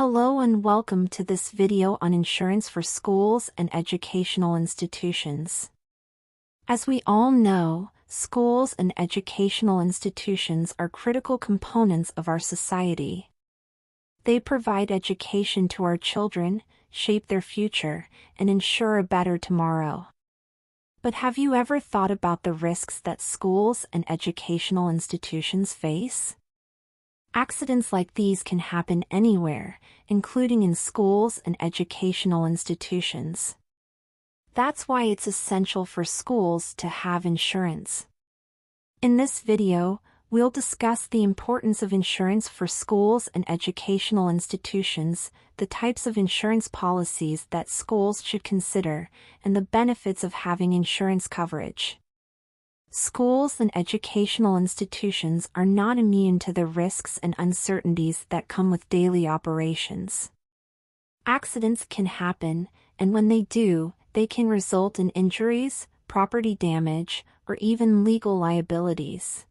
Hello and welcome to this video on insurance for schools and educational institutions. As we all know, schools and educational institutions are critical components of our society. They provide education to our children, shape their future, and ensure a better tomorrow. But have you ever thought about the risks that schools and educational institutions face? Accidents like these can happen anywhere, including in schools and educational institutions. That's why it's essential for schools to have insurance. In this video, we'll discuss the importance of insurance for schools and educational institutions, the types of insurance policies that schools should consider, and the benefits of having insurance coverage. Schools and educational institutions are not immune to the risks and uncertainties that come with daily operations. Accidents can happen, and when they do, they can result in injuries, property damage, or even legal liabilities.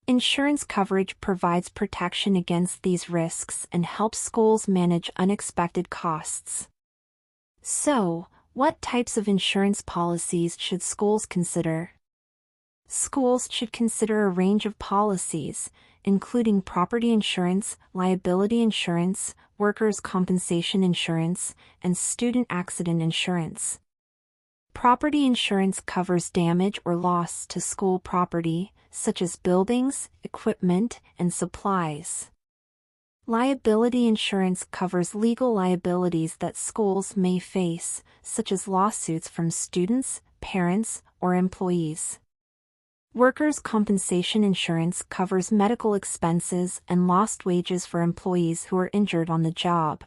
Insurance coverage provides protection against these risks and helps schools manage unexpected costs. So, what types of insurance policies should schools consider? Schools should consider a range of policies, including property insurance, liability insurance, workers' compensation insurance, and student accident insurance. Property insurance covers damage or loss to school property, such as buildings, equipment, and supplies. Liability insurance covers legal liabilities that schools may face, such as lawsuits from students, parents, or employees. Workers' compensation insurance covers medical expenses and lost wages for employees who are injured on the job.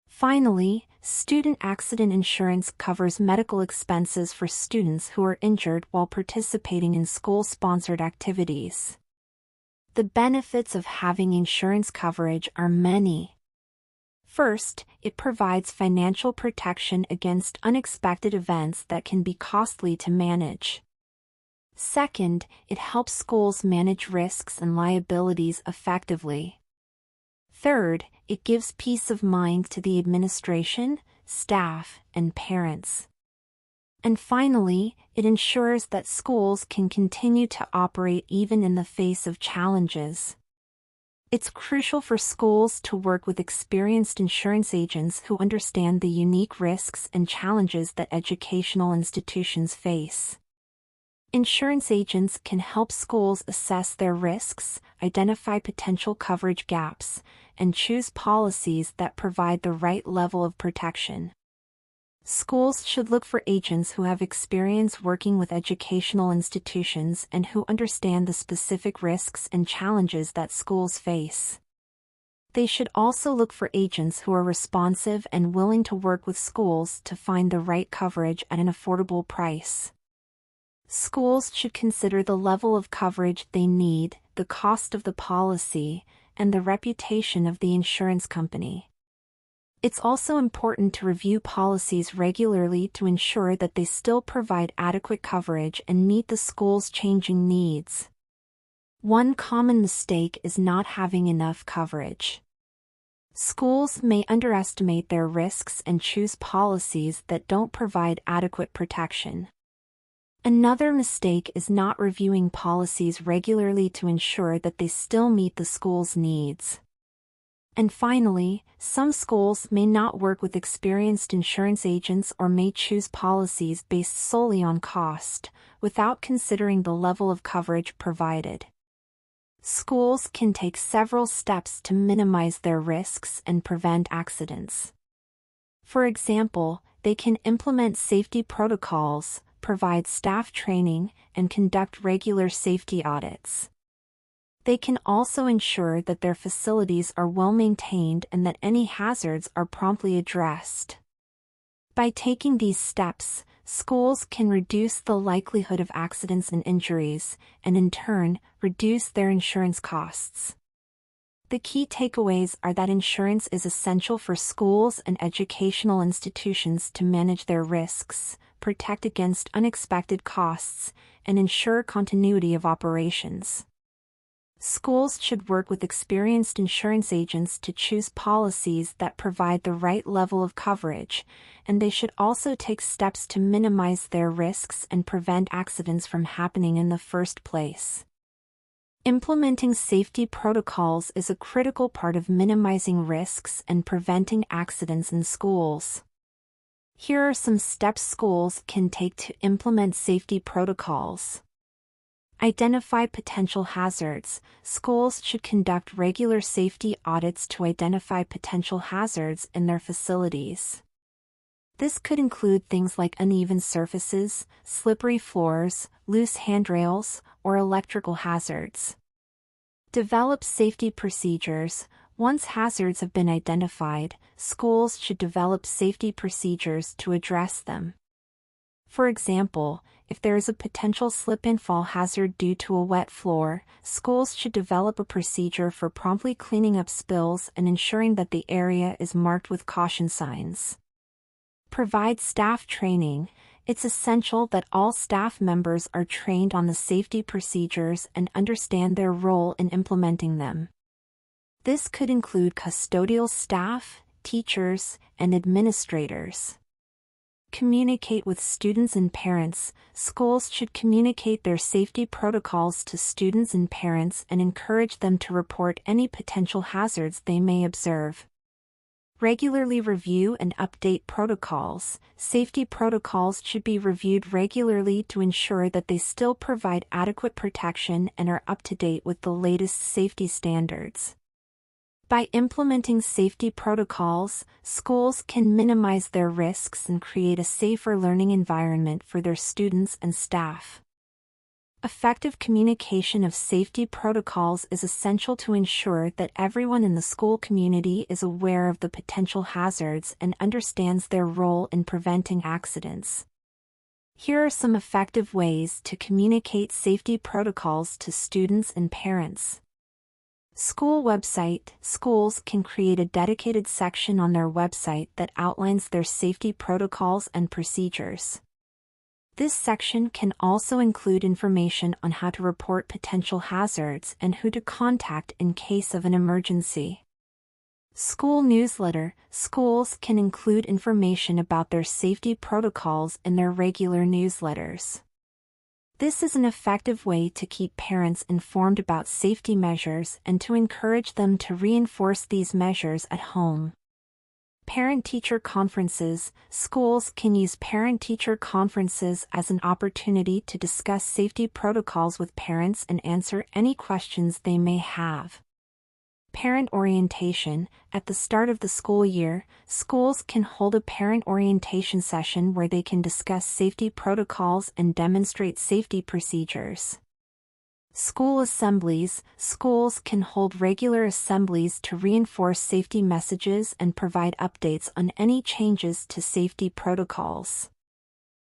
Finally, student accident insurance covers medical expenses for students who are injured while participating in school-sponsored activities. The benefits of having insurance coverage are many. First, it provides financial protection against unexpected events that can be costly to manage. Second, it helps schools manage risks and liabilities effectively. Third, it gives peace of mind to the administration, staff, and parents. And finally, it ensures that schools can continue to operate even in the face of challenges. It's crucial for schools to work with experienced insurance agents who understand the unique risks and challenges that educational institutions face. Insurance agents can help schools assess their risks, identify potential coverage gaps, and choose policies that provide the right level of protection. Schools should look for agents who have experience working with educational institutions and who understand the specific risks and challenges that schools face. They should also look for agents who are responsive and willing to work with schools to find the right coverage at an affordable price. Schools should consider the level of coverage they need, the cost of the policy, and the reputation of the insurance company. It's also important to review policies regularly to ensure that they still provide adequate coverage and meet the school's changing needs. One common mistake is not having enough coverage. Schools may underestimate their risks and choose policies that don't provide adequate protection. Another mistake is not reviewing policies regularly to ensure that they still meet the school's needs. And finally, some schools may not work with experienced insurance agents or may choose policies based solely on cost, without considering the level of coverage provided. Schools can take several steps to minimize their risks and prevent accidents. For example, they can implement safety protocols, provide staff training, and conduct regular safety audits. They can also ensure that their facilities are well maintained and that any hazards are promptly addressed. By taking these steps, schools can reduce the likelihood of accidents and injuries, and in turn, reduce their insurance costs. The key takeaways are that insurance is essential for schools and educational institutions to manage their risks, protect against unexpected costs, and ensure continuity of operations. Schools should work with experienced insurance agents to choose policies that provide the right level of coverage, and they should also take steps to minimize their risks and prevent accidents from happening in the first place. Implementing safety protocols is a critical part of minimizing risks and preventing accidents in schools. Here are some steps schools can take to implement safety protocols. Identify potential hazards. Schools should conduct regular safety audits to identify potential hazards in their facilities. This could include things like uneven surfaces, slippery floors, loose handrails, or electrical hazards. Develop safety procedures. Once hazards have been identified, schools should develop safety procedures to address them. For example, if there is a potential slip-and-fall hazard due to a wet floor, schools should develop a procedure for promptly cleaning up spills and ensuring that the area is marked with caution signs. Provide staff training. It's essential that all staff members are trained on the safety procedures and understand their role in implementing them. This could include custodial staff, teachers, and administrators. Communicate with students and parents. Schools should communicate their safety protocols to students and parents and encourage them to report any potential hazards they may observe. Regularly review and update protocols. Safety protocols should be reviewed regularly to ensure that they still provide adequate protection and are up to date with the latest safety standards. By implementing safety protocols, schools can minimize their risks and create a safer learning environment for their students and staff. Effective communication of safety protocols is essential to ensure that everyone in the school community is aware of the potential hazards and understands their role in preventing accidents. Here are some effective ways to communicate safety protocols to students and parents. School website. Schools can create a dedicated section on their website that outlines their safety protocols and procedures. This section can also include information on how to report potential hazards and who to contact in case of an emergency. School newsletter. Schools can include information about their safety protocols in their regular newsletters. This is an effective way to keep parents informed about safety measures and to encourage them to reinforce these measures at home. Parent-teacher conferences. Schools can use parent-teacher conferences as an opportunity to discuss safety protocols with parents and answer any questions they may have. Parent orientation. At the start of the school year, schools can hold a parent orientation session where they can discuss safety protocols and demonstrate safety procedures. School assemblies. Schools can hold regular assemblies to reinforce safety messages and provide updates on any changes to safety protocols.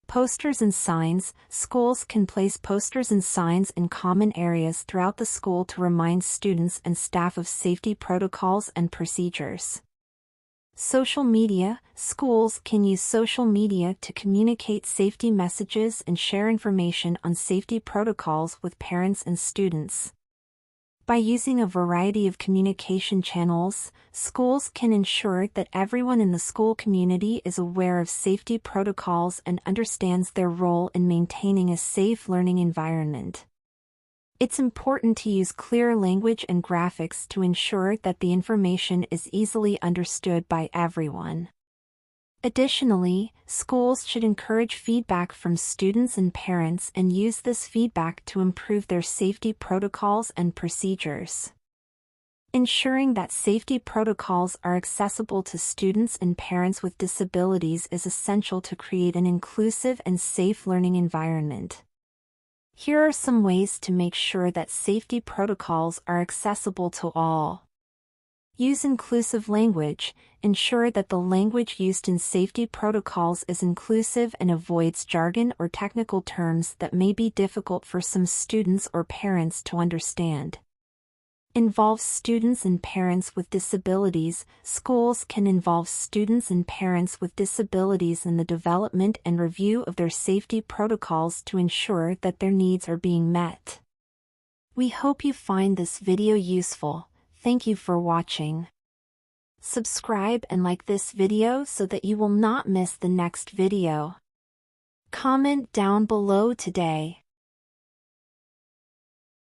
Posters and signs. Schools can place posters and signs in common areas throughout the school to remind students and staff of safety protocols and procedures. Social media. Schools can use social media to communicate safety messages and share information on safety protocols with parents and students. By using a variety of communication channels, schools can ensure that everyone in the school community is aware of safety protocols and understands their role in maintaining a safe learning environment. It's important to use clear language and graphics to ensure that the information is easily understood by everyone. Additionally, schools should encourage feedback from students and parents and use this feedback to improve their safety protocols and procedures. Ensuring that safety protocols are accessible to students and parents with disabilities is essential to create an inclusive and safe learning environment. Here are some ways to make sure that safety protocols are accessible to all. Use inclusive language. Ensure that the language used in safety protocols is inclusive and avoids jargon or technical terms that may be difficult for some students or parents to understand. Involve students and parents with disabilities. Schools can involve students and parents with disabilities in the development and review of their safety protocols to ensure that their needs are being met. We hope you find this video useful. Thank you for watching. Subscribe and like this video so that you will not miss the next video. Comment down below today.